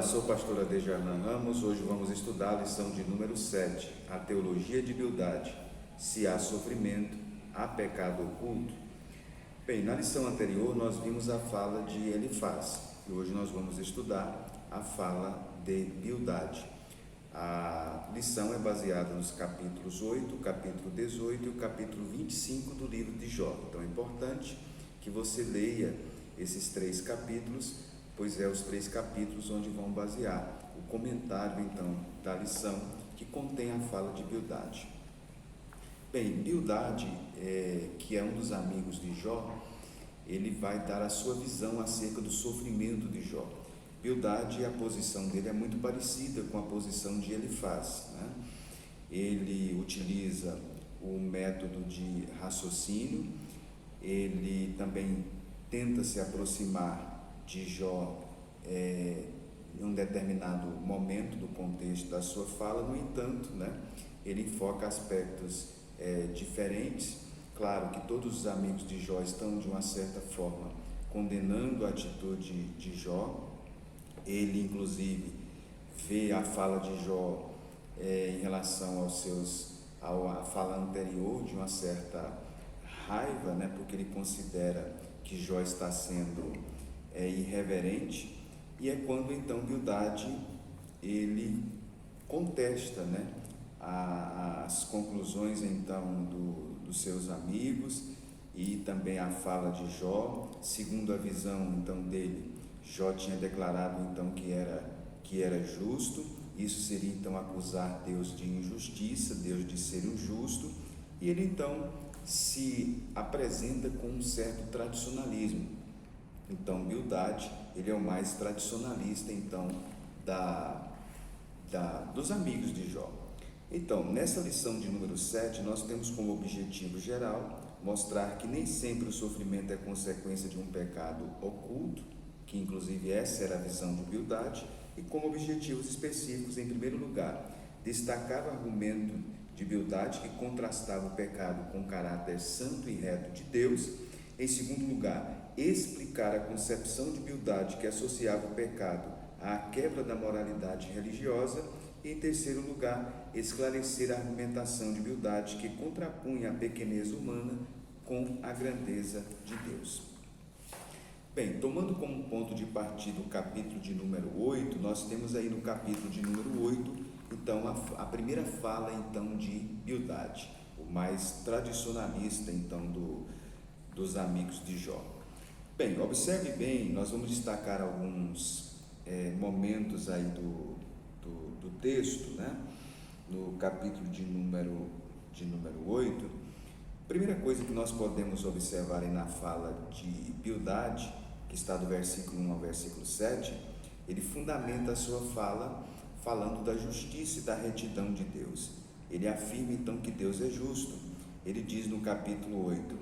eu sou o pastor Adejarlan Ramos. Hoje vamos estudar a lição de número 7, a teologia de Bildade. Se há sofrimento, há pecado oculto. Bem, na lição anterior nós vimos a fala de Elifaz e hoje nós vamos estudar a fala de Bildade. A lição é baseada nos capítulos 8, o capítulo 18 e o capítulo 25 do livro de Jó. Então é importante que você leia esses 3 capítulos, pois é os 3 capítulos onde vão basear o comentário então da lição que contém a fala de Bildade. Bem, Bildade, que é um dos amigos de Jó, ele vai dar a sua visão acerca do sofrimento de Jó. Bildade, a posição dele é muito parecida com a posição de Elifaz, né? Ele utiliza o método de raciocínio, ele também tenta se aproximar de Jó em um determinado momento do contexto da sua fala. No entanto, né, ele foca aspectos diferentes. Claro que todos os amigos de Jó estão de uma certa forma condenando a atitude de Jó. Ele inclusive vê a fala de Jó em relação à fala anterior de uma certa raiva, né, porque ele considera que Jó está sendo irreverente, e é quando então Bildade ele contesta, né, as conclusões então dos seus amigos e também a fala de Jó. Segundo a visão então dele, Jó tinha declarado então que era justo. Isso seria então acusar Deus de injustiça, Deus de ser injusto, e ele então se apresenta com um certo tradicionalismo. Então Bildade, ele é o mais tradicionalista então dos amigos de Jó. Então, nessa lição de número 7, nós temos como objetivo geral mostrar que nem sempre o sofrimento é consequência de um pecado oculto, que inclusive essa era a visão de Bildade, e como objetivos específicos, em primeiro lugar, destacar o argumento de Bildade que contrastava o pecado com o caráter santo e reto de Deus. Em segundo lugar, explicar a concepção de Bildade que associava o pecado à quebra da moralidade religiosa. E em terceiro lugar, esclarecer a argumentação de Bildade que contrapunha a pequenez humana com a grandeza de Deus. Bem, tomando como ponto de partida o capítulo de número 8, nós temos aí no capítulo de número 8, então a primeira fala então de Bildade, o mais tradicionalista então dos amigos de Jó. Bem, observe bem, nós vamos destacar alguns momentos aí do texto, né? No capítulo de número 8, primeira coisa que nós podemos observar aí na fala de Bildade, que está do versículo 1 ao versículo 7, ele fundamenta a sua fala falando da justiça e da retidão de Deus. Ele afirma então que Deus é justo. Ele diz no capítulo 8: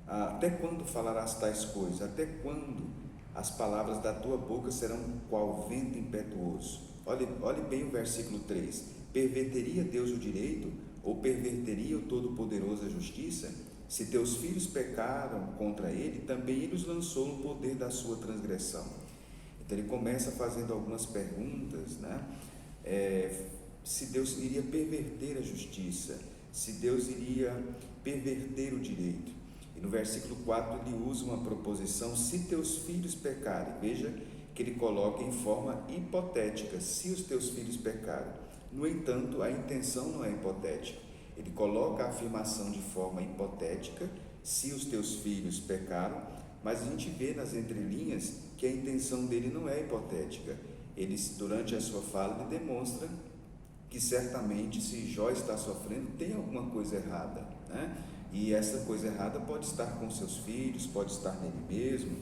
até quando falarás tais coisas? Até quando as palavras da tua boca serão qual vento impetuoso? Olhe bem o versículo 3. Perverteria Deus o direito? Ou perverteria o Todo-Poderoso a justiça? Se teus filhos pecaram contra ele, também ele os lançou no poder da sua transgressão. Então ele começa fazendo algumas perguntas, né? Se Deus iria perverter a justiça, se Deus iria perverter o direito. E no versículo 4 ele usa uma proposição: se teus filhos pecarem. Veja que ele coloca em forma hipotética: se os teus filhos pecarem. No entanto, a intenção não é hipotética. Ele coloca a afirmação de forma hipotética: se os teus filhos pecaram, mas a gente vê nas entrelinhas que a intenção dele não é hipotética. Ele, durante a sua fala, ele demonstra que certamente, se Jó está sofrendo, tem alguma coisa errada, né? E essa coisa errada pode estar com seus filhos, pode estar nele mesmo.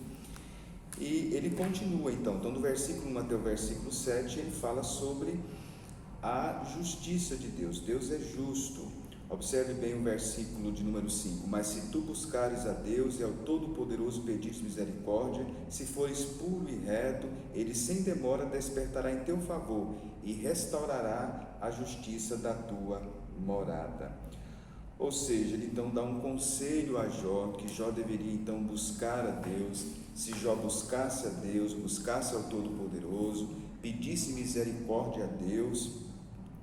E ele continua então do versículo 1 até o versículo 7, ele fala sobre a justiça de Deus. Deus é justo. Observe bem o versículo de número 5: mas se tu buscares a Deus e ao Todo-Poderoso pedires misericórdia, se fores puro e reto, ele sem demora despertará em teu favor e restaurará a justiça da tua morada. Ou seja, ele então dá um conselho a Jó, que Jó deveria então buscar a Deus. Se Jó buscasse a Deus, buscasse ao Todo-Poderoso, pedisse misericórdia a Deus,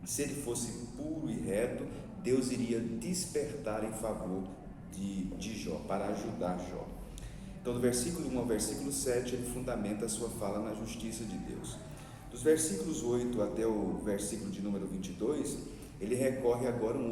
se ele fosse puro e reto, Deus iria despertar em favor de Jó, para ajudar Jó. Então, do versículo 1 ao versículo 7, ele fundamenta a sua fala na justiça de Deus. Dos versículos 8 até o versículo de número 22, ele recorre agora a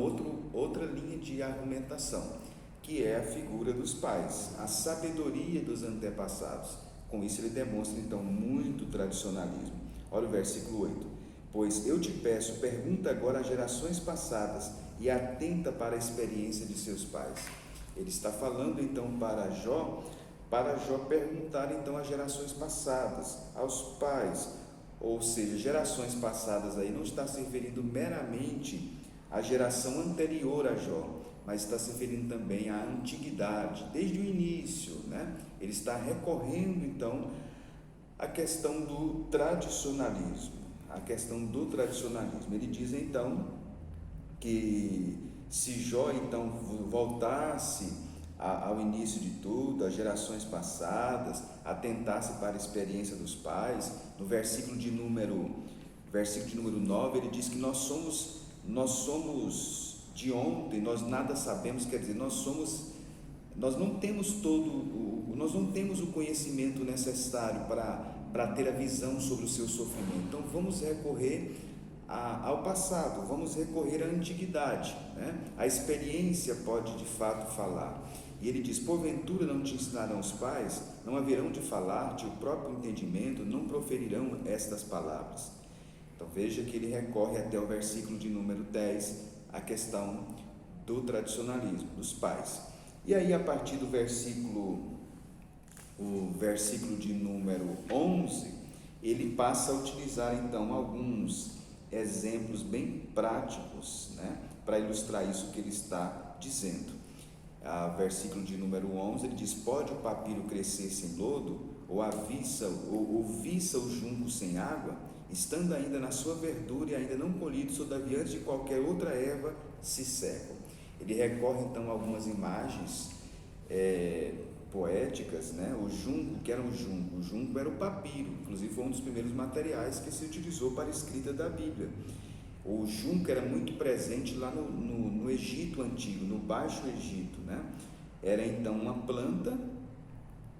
outra linha de argumentação, que é a figura dos pais, a sabedoria dos antepassados. Com isso ele demonstra então muito tradicionalismo. Olha o versículo 8: pois eu te peço, pergunta agora às gerações passadas e atenta para a experiência de seus pais. Ele está falando então para Jó perguntar então às gerações passadas, aos pais. Ou seja, gerações passadas aí não está se referindo meramente à geração anterior a Jó, mas está se referindo também à antiguidade, desde o início, né? Ele está recorrendo então à questão do tradicionalismo, Ele diz então que se Jó então voltasse ao início de tudo, às gerações passadas, atentasse para a experiência dos pais, no versículo de número 9, ele diz que nós somos de ontem, nós nada sabemos, quer dizer, nós não temos o conhecimento necessário para ter a visão sobre o seu sofrimento. Então vamos recorrer ao passado, vamos recorrer à antiguidade, né? A experiência pode de fato falar. E ele diz: porventura não te ensinarão os pais, não haverão de falar-te o próprio entendimento, não proferirão estas palavras. Então veja que ele recorre até o versículo de número 10, a questão do tradicionalismo, dos pais. E aí a partir do versículo de número 11, ele passa a utilizar então alguns exemplos bem práticos, né, para ilustrar isso que ele está dizendo. Versículo de número 11, ele diz: pode o papiro crescer sem lodo, ou viça o junco sem água, estando ainda na sua verdura e ainda não colhido, todavia antes de qualquer outra erva se secam. Ele recorre então a algumas imagens poéticas, né? O junco, que era o junco era o papiro, inclusive foi um dos primeiros materiais que se utilizou para a escrita da Bíblia. O junco era muito presente lá no Egito Antigo, no Baixo Egito, né? Era então uma planta,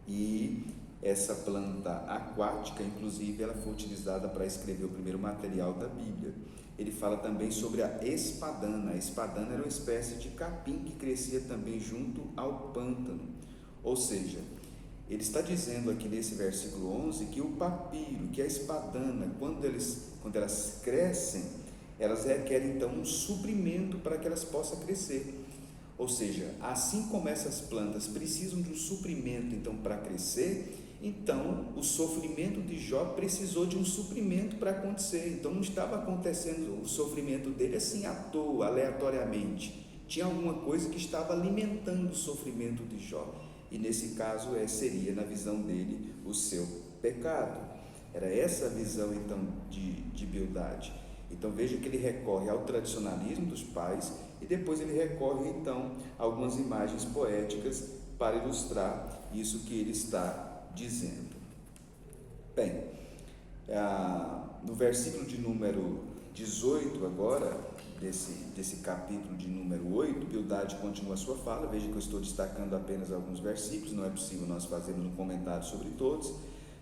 e essa planta aquática, inclusive, ela foi utilizada para escrever o primeiro material da Bíblia. Ele fala também sobre a espadana. A espadana era uma espécie de capim que crescia também junto ao pântano. Ou seja, ele está dizendo aqui nesse versículo 11 que o papiro, que a espadana, quando elas crescem, elas requerem então um suprimento para que elas possam crescer. Ou seja, assim como essas plantas precisam de um suprimento então para crescer, então o sofrimento de Jó precisou de um suprimento para acontecer. Então não estava acontecendo o sofrimento dele assim à toa, aleatoriamente. Tinha alguma coisa que estava alimentando o sofrimento de Jó. E nesse caso seria, na visão dele, o seu pecado. Era essa a visão então de Bildade. Então veja que ele recorre ao tradicionalismo dos pais e depois ele recorre então a algumas imagens poéticas para ilustrar isso que ele está dizendo. Bem, no versículo de número 18 agora, desse capítulo de número 8, Bildade continua a sua fala. Veja que eu estou destacando apenas alguns versículos, não é possível nós fazermos um comentário sobre todos.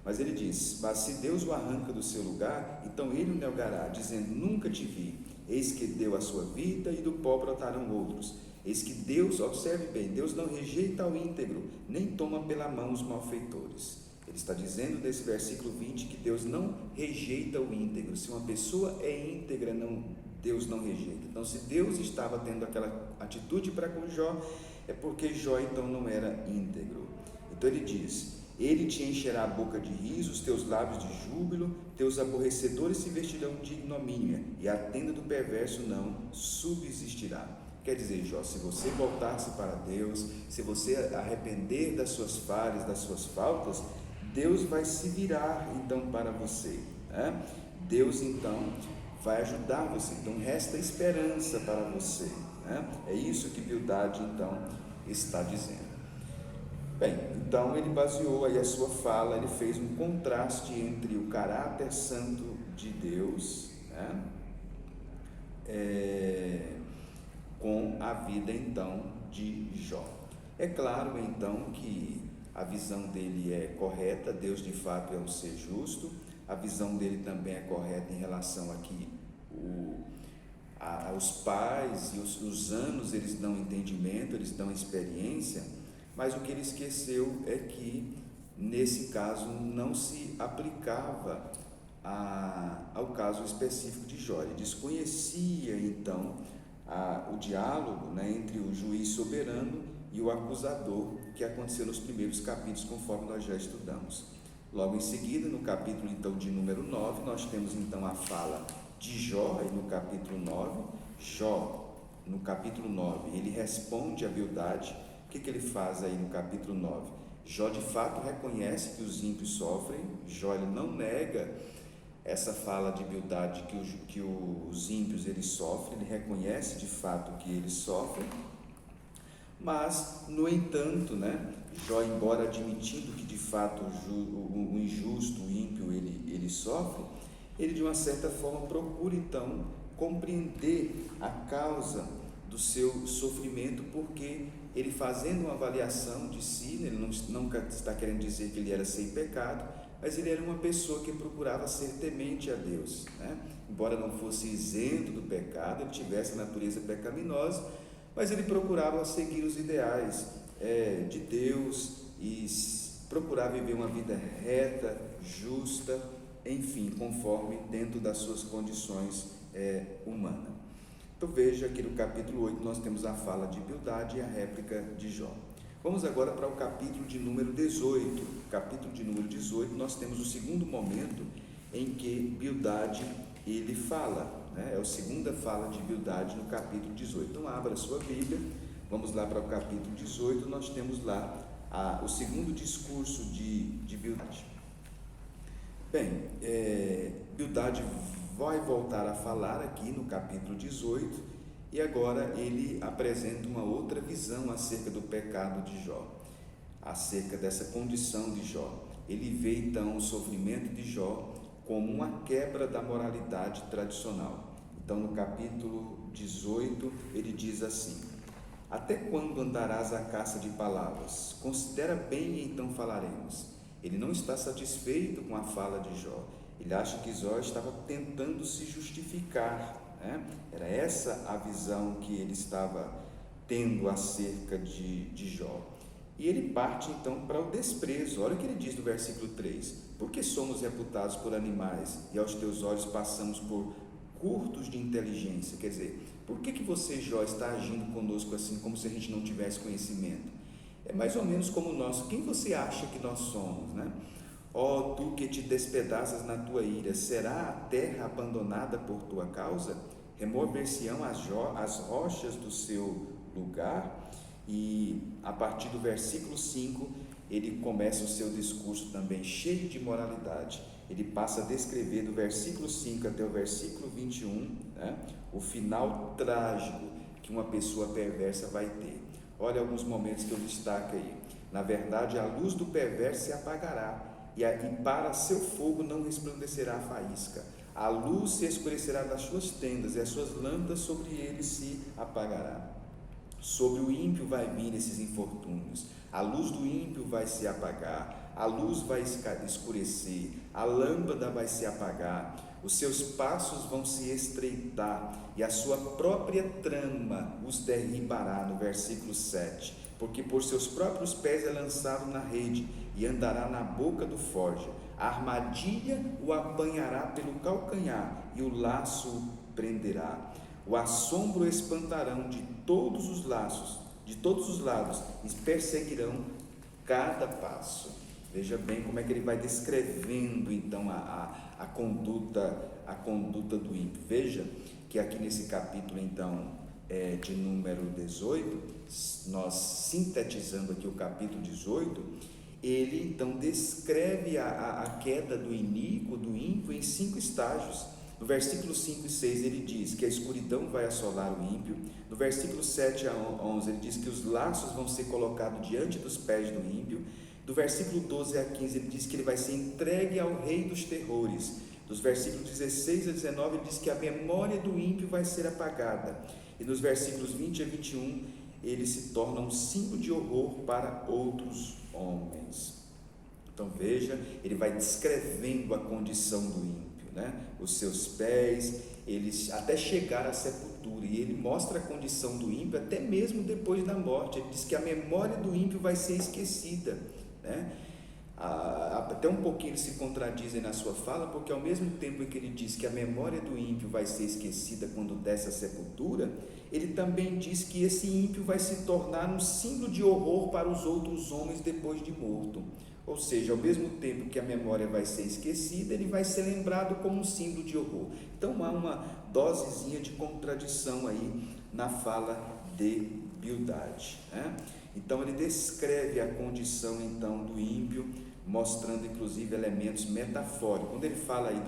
Mas ele diz: mas se Deus o arranca do seu lugar, então ele o negará, dizendo: nunca te vi. Eis que deu a sua vida e do pó brotarão outros. Eis que Deus, observe bem, Deus não rejeita ao íntegro, nem toma pela mão os malfeitores. Ele está dizendo nesse versículo 20 que Deus não rejeita o íntegro. Se uma pessoa é íntegra, Deus não rejeita. Então, se Deus estava tendo aquela atitude para com Jó, é porque Jó então não era íntegro. Então ele diz: ele te encherá a boca de riso, os teus lábios de júbilo, teus aborrecedores se vestirão de ignomínia, e a tenda do perverso não subsistirá. Quer dizer, Jó, se você voltar-se para Deus, se você arrepender das suas falhas, das suas faltas, Deus vai se virar então para você, né? Deus então vai ajudar você. Então resta esperança para você, né? né? É isso que Bildade então está dizendo. Bem, então ele baseou aí a sua fala, ele fez um contraste entre o caráter santo de Deus, né? Com a vida então de Jó. É claro então que a visão dele é correta, Deus de fato é um ser justo, a visão dele também é correta em relação a que os pais e os anos eles dão entendimento, eles dão experiência, mas o que ele esqueceu é que nesse caso não se aplicava ao caso específico de Jó. Ele desconhecia então o diálogo, né, entre o juiz soberano e o acusador, que aconteceu nos primeiros capítulos, conforme nós já estudamos. Logo em seguida, no capítulo então de número 9, nós temos então a fala de Jó, aí no capítulo 9. Jó, no capítulo 9, ele responde a Bildade. O que ele faz aí no capítulo 9? Jó de fato reconhece que os ímpios sofrem. Jó ele não nega essa fala de Bildade que os ímpios eles sofrem, ele reconhece de fato que eles sofrem, mas no entanto, né, Jó, embora admitindo que de fato o injusto, o ímpio ele sofre, ele de uma certa forma procura então compreender a causa do seu sofrimento, porque ele, fazendo uma avaliação de si, ele nunca está querendo dizer que ele era sem pecado, mas ele era uma pessoa que procurava ser temente a Deus, né? Embora não fosse isento do pecado, ele tivesse a natureza pecaminosa, mas ele procurava seguir os ideais de Deus e procurava viver uma vida reta, justa, enfim, conforme dentro das suas condições humanas. Então veja que no capítulo 8 nós temos a fala de Bildade e a réplica de Jó. Vamos agora para o capítulo de número 18. Capítulo de número 18, nós temos o segundo momento em que Bildade ele fala, né? É a segunda fala de Bildade no capítulo 18. Então abra a sua Bíblia, vamos lá para o capítulo 18, nós temos lá o segundo discurso de Bildade. Bem, Bildade vai voltar a falar aqui no capítulo 18, e agora ele apresenta uma outra visão acerca do pecado de Jó, acerca dessa condição de Jó. Ele vê então o sofrimento de Jó como uma quebra da moralidade tradicional. Então no capítulo 18 ele diz assim: até quando andarás à caça de palavras? Considera bem e então falaremos. Ele não está satisfeito com a fala de Jó. Ele acha que Jó estava tentando se justificar, né? Era essa a visão que ele estava tendo acerca de Jó. E ele parte então para o desprezo. Olha o que ele diz no versículo 3: porque somos reputados por animais e aos teus olhos passamos por curtos de inteligência? Quer dizer, por que você, Jó, está agindo conosco assim, como se a gente não tivesse conhecimento? É mais ou menos como nós. Quem você acha que nós somos, né? Ó, tu que te despedaças na tua ira, será a terra abandonada por tua causa? Remover-se-ão as rochas do seu lugar? E a partir do versículo 5, ele começa o seu discurso também cheio de moralidade. Ele passa a descrever do versículo 5 até o versículo 21, né, o final trágico que uma pessoa perversa vai ter. Olha alguns momentos que eu destaco aí. Na verdade, a luz do perverso se apagará, e para seu fogo não resplandecerá a faísca. A luz se escurecerá das suas tendas, e as suas lâmpadas sobre ele se apagará. Sobre o ímpio vai vir esses infortúnios. A luz do ímpio vai se apagar, a luz vai escurecer, a lâmpada vai se apagar, os seus passos vão se estreitar, e a sua própria trama os derribará, no versículo 7. Porque por seus próprios pés é lançado na rede, e andará na boca do forja. A armadilha o apanhará pelo calcanhar, e o laço o prenderá. O assombro espantarão de todos os lados, e perseguirão cada passo. Veja bem como é que ele vai descrevendo então a conduta do ímpio. Veja que aqui nesse capítulo então de número 18, nós sintetizando aqui o capítulo 18, ele então descreve a queda do iníquo, do ímpio, em 5 estágios. No versículo 5 e 6 ele diz que a escuridão vai assolar o ímpio. No versículo 7 a 11 ele diz que os laços vão ser colocados diante dos pés do ímpio. Do versículo 12 a 15 ele diz que ele vai ser entregue ao rei dos terrores. Dos versículos 16 a 19 ele diz que a memória do ímpio vai ser apagada. E nos versículos 20 a 21 ele se torna um símbolo de horror para outros homens. Então veja, ele vai descrevendo a condição do ímpio, né? Os seus pés, eles até chegar à sepultura, e ele mostra a condição do ímpio até mesmo depois da morte. Ele diz que a memória do ímpio vai ser esquecida, né? Até um pouquinho eles se contradizem na sua fala, porque ao mesmo tempo em que ele diz que a memória do ímpio vai ser esquecida quando desce à sepultura, ele também diz que esse ímpio vai se tornar um símbolo de horror para os outros homens depois de morto. Ou seja, ao mesmo tempo que a memória vai ser esquecida, ele vai ser lembrado como um símbolo de horror. Então há uma dosezinha de contradição aí na fala de Bildade, né? Então ele descreve a condição então do ímpio, mostrando inclusive elementos metafóricos. Quando ele fala aí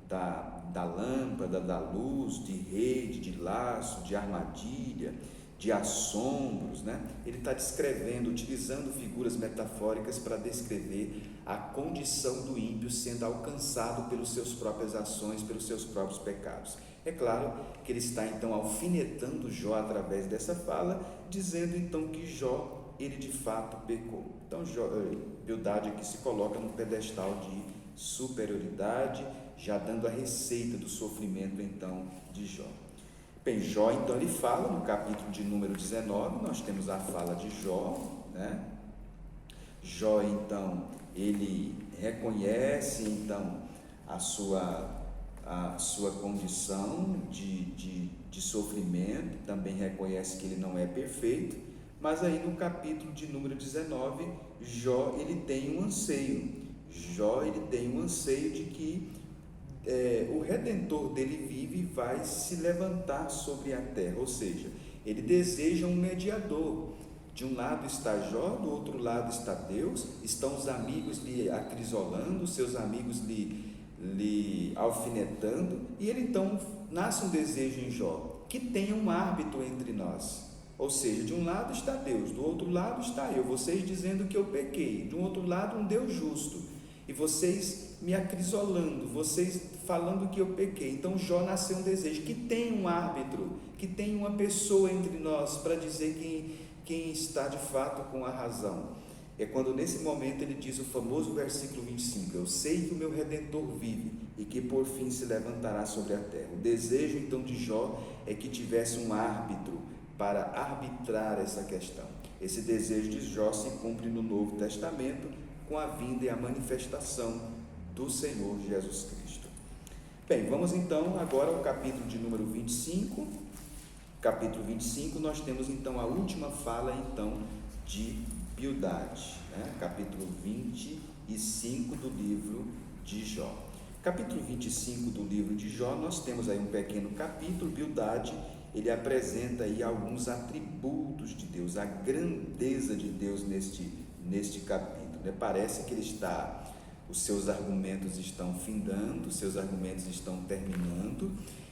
da lâmpada, da luz, de rede, de laço, de armadilha, de assombros, né? Ele está descrevendo, utilizando figuras metafóricas para descrever a condição do ímpio sendo alcançado pelas suas próprias ações, pelos seus próprios pecados. É claro que ele está então alfinetando Jó através dessa fala, dizendo então que Jó, ele de fato pecou. Então Bildade aqui se coloca no pedestal de superioridade, já dando a receita do sofrimento então de Jó. Bem, Jó então ele fala no capítulo de número 19, nós temos a fala de Jó, né? Jó então ele reconhece então a sua condição de sofrimento, também reconhece que ele não é perfeito, mas aí no capítulo de número 19, Jó ele tem um anseio. Jó ele tem um anseio de que o Redentor dele vive e vai se levantar sobre a terra, ou seja, ele deseja um mediador. De um lado está Jó, do outro lado está Deus, estão os amigos lhe acrisolando, seus amigos lhe alfinetando, e ele então nasce um desejo em Jó, que tenha um árbitro entre nós. Ou seja, de um lado está Deus, do outro lado está eu, vocês dizendo que eu pequei, de um outro lado um Deus justo, e vocês me acrisolando, vocês falando que eu pequei. Então Jó nasceu um desejo, que tenha um árbitro, que tenha uma pessoa entre nós para dizer quem está de fato com a razão. É quando nesse momento ele diz o famoso versículo 25, eu sei que o meu Redentor vive e que por fim se levantará sobre a terra. O desejo então de Jó é que tivesse um árbitro para arbitrar essa questão. Esse desejo de Jó se cumpre no Novo Testamento com a vinda e a manifestação do Senhor Jesus Cristo. Bem, vamos então agora ao capítulo de número 25. Capítulo 25, nós temos então a última fala então de Bildade, né? Capítulo 25 do livro de Jó. Capítulo 25 do livro de Jó, nós temos aí um pequeno capítulo. Bildade, ele apresenta aí alguns atributos de Deus, a grandeza de Deus neste capítulo, né? Parece que os seus argumentos estão findando, os seus argumentos estão terminando,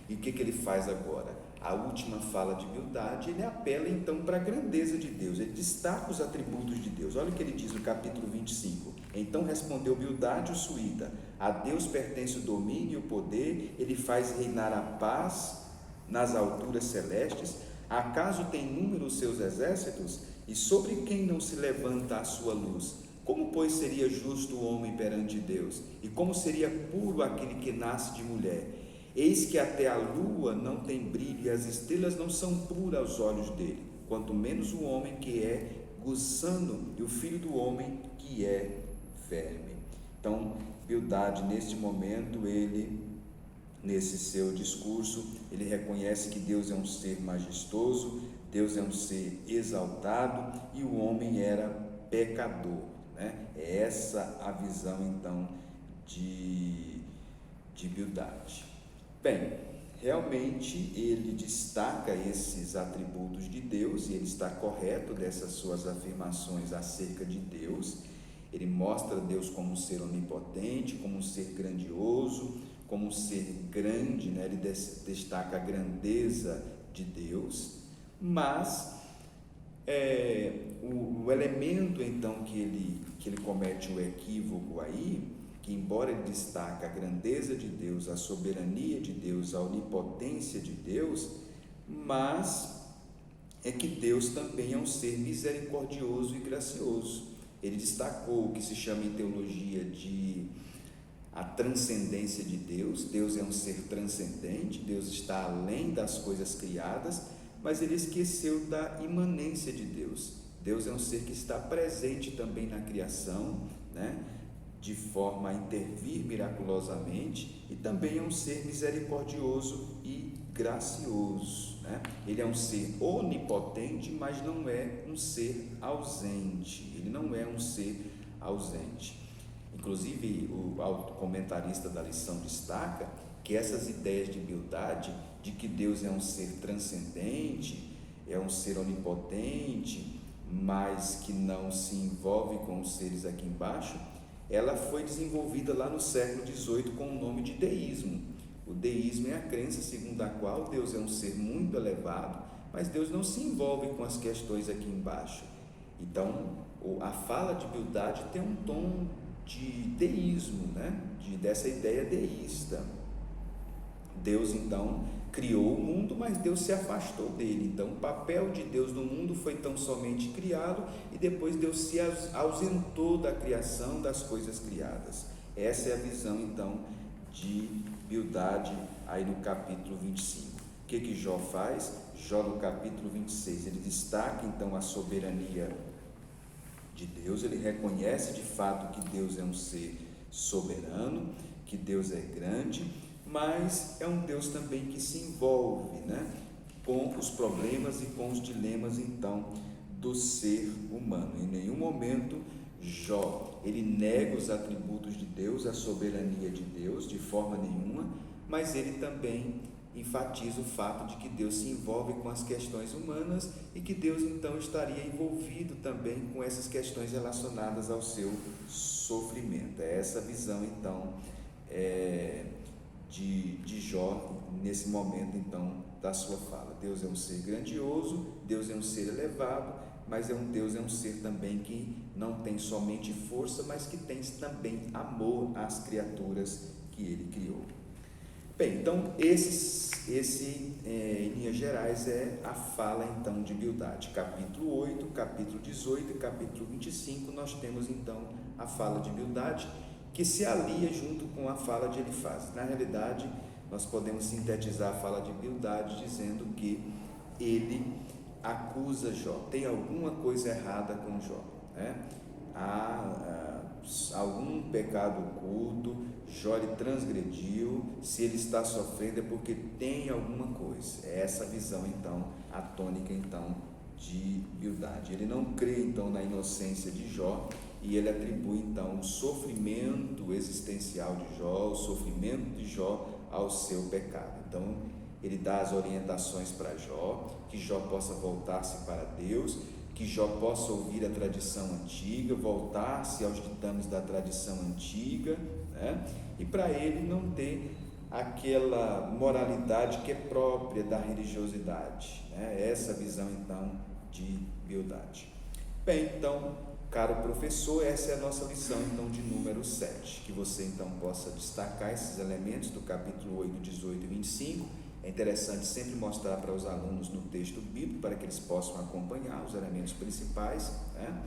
e o que ele faz agora? A última fala de Bildade, ele apela então para a grandeza de Deus, ele destaca os atributos de Deus. Olha o que ele diz no capítulo 25. Então respondeu Bildade o suíta, a Deus pertence o domínio e o poder, ele faz reinar a paz nas alturas celestes. Acaso tem número os seus exércitos? E sobre quem não se levanta a sua luz? Como, pois, seria justo o homem perante Deus? E como seria puro aquele que nasce de mulher? Eis que até a lua não tem brilho e as estrelas não são puras aos olhos dele, quanto menos o homem que é gusano e o filho do homem que é verme. Então, Bildade, neste momento, nesse seu discurso, ele reconhece que Deus é um ser majestoso, Deus é um ser exaltado e o homem era pecador, né? É essa a visão então de Bildade. Bem, realmente ele destaca esses atributos de Deus e ele está correto dessas suas afirmações acerca de Deus. Ele mostra Deus como um ser onipotente, como um ser grandioso, como um ser grande, né? Ele destaca a grandeza de Deus, mas o elemento então que ele comete o equívoco aí, que embora ele destaque a grandeza de Deus, a soberania de Deus, a onipotência de Deus, mas é que Deus também é um ser misericordioso e gracioso. Ele destacou o que se chama em teologia de a transcendência de Deus. Deus é um ser transcendente, Deus está além das coisas criadas, mas ele esqueceu da imanência de Deus. Deus é um ser que está presente também na criação, né? De forma a intervir miraculosamente, e também é um ser misericordioso e gracioso, né? Ele é um ser onipotente, mas não é um ser ausente. Ele não é um ser ausente. Inclusive, o comentarista da lição destaca que essas ideias de humildade, de que Deus é um ser transcendente, é um ser onipotente, mas que não se envolve com os seres aqui embaixo, ela foi desenvolvida lá no século XVIII com o nome de deísmo. O deísmo é a crença segundo a qual Deus é um ser muito elevado, mas Deus não se envolve com as questões aqui embaixo. Então, a fala de Bildad tem um tom de deísmo, né? Dessa ideia deísta. Deus então criou o mundo, mas Deus se afastou dele. Então o papel de Deus no mundo foi tão somente criá-lo, e depois Deus se ausentou da criação das coisas criadas. Essa é a visão então de Bildad aí no capítulo 25. O que Jó faz? Jó no capítulo 26, ele destaca então a soberania de Deus. Ele reconhece de fato que Deus é um ser soberano, que Deus é grande, mas é um Deus também que se envolve, né, com os problemas e com os dilemas então do ser humano. Em nenhum momento Jó ele nega os atributos de Deus, a soberania de Deus, de forma nenhuma, mas ele também enfatiza o fato de que Deus se envolve com as questões humanas e que Deus então estaria envolvido também com essas questões relacionadas ao seu sofrimento. É essa visão então de Jó nesse momento então da sua fala. Deus é um ser grandioso, Deus é um ser elevado, mas Deus é um ser também que não tem somente força, mas que tem também amor às criaturas que ele criou. Bem, então em linhas gerais é a fala então de Bildad. Capítulo 8, capítulo 18 e capítulo 25 nós temos então a fala de Bildad, que se alia junto com a fala de Elifaz. Na realidade, nós podemos sintetizar a fala de Bildad dizendo que ele acusa Jó, tem alguma coisa errada com Jó, né? Há algum pecado oculto, Jó ele transgrediu, se ele está sofrendo é porque tem alguma coisa. É essa visão então, a tônica então de Bildad. Ele não crê então na inocência de Jó, e ele atribui então o sofrimento existencial de Jó, o sofrimento de Jó ao seu pecado. Então ele dá as orientações para Jó, que Jó possa voltar-se para Deus, que Jó possa ouvir a tradição antiga, voltar-se aos ditames da tradição antiga, né? E para ele não ter aquela moralidade que é própria da religiosidade, né? Essa visão então de Bildad. Bem, então, caro professor, essa é a nossa lição então de número 7, que você então possa destacar esses elementos do capítulo 8, 18 e 25. É interessante sempre mostrar para os alunos no texto bíblico, para que eles possam acompanhar os elementos principais, né?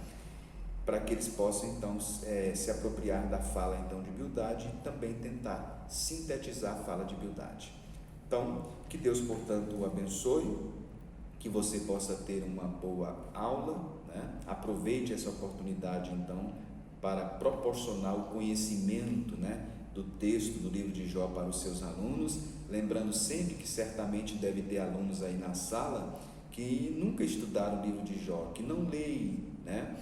Para que eles possam então se apropriar da fala então de Bildad e também tentar sintetizar a fala de Bildad. Então, que Deus, portanto, o abençoe, que você possa ter uma boa aula, né? Aproveite essa oportunidade então para proporcionar o conhecimento, né, do texto do livro de Jó para os seus alunos, lembrando sempre que certamente deve ter alunos aí na sala que nunca estudaram o livro de Jó, que não leem, né,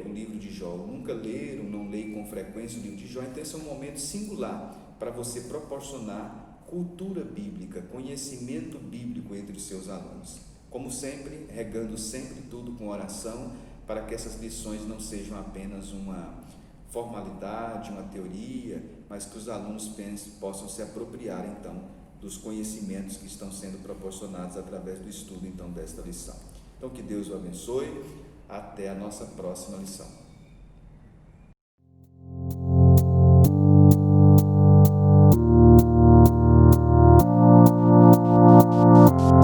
o livro de Jó, nunca leram, não leem com frequência o livro de Jó. Então esse é um momento singular para você proporcionar cultura bíblica, conhecimento bíblico entre os seus alunos. Como sempre, regando sempre tudo com oração, para que essas lições não sejam apenas uma formalidade, uma teoria, mas que os alunos possam se apropriar então dos conhecimentos que estão sendo proporcionados através do estudo então desta lição. Então que Deus o abençoe, até a nossa próxima lição.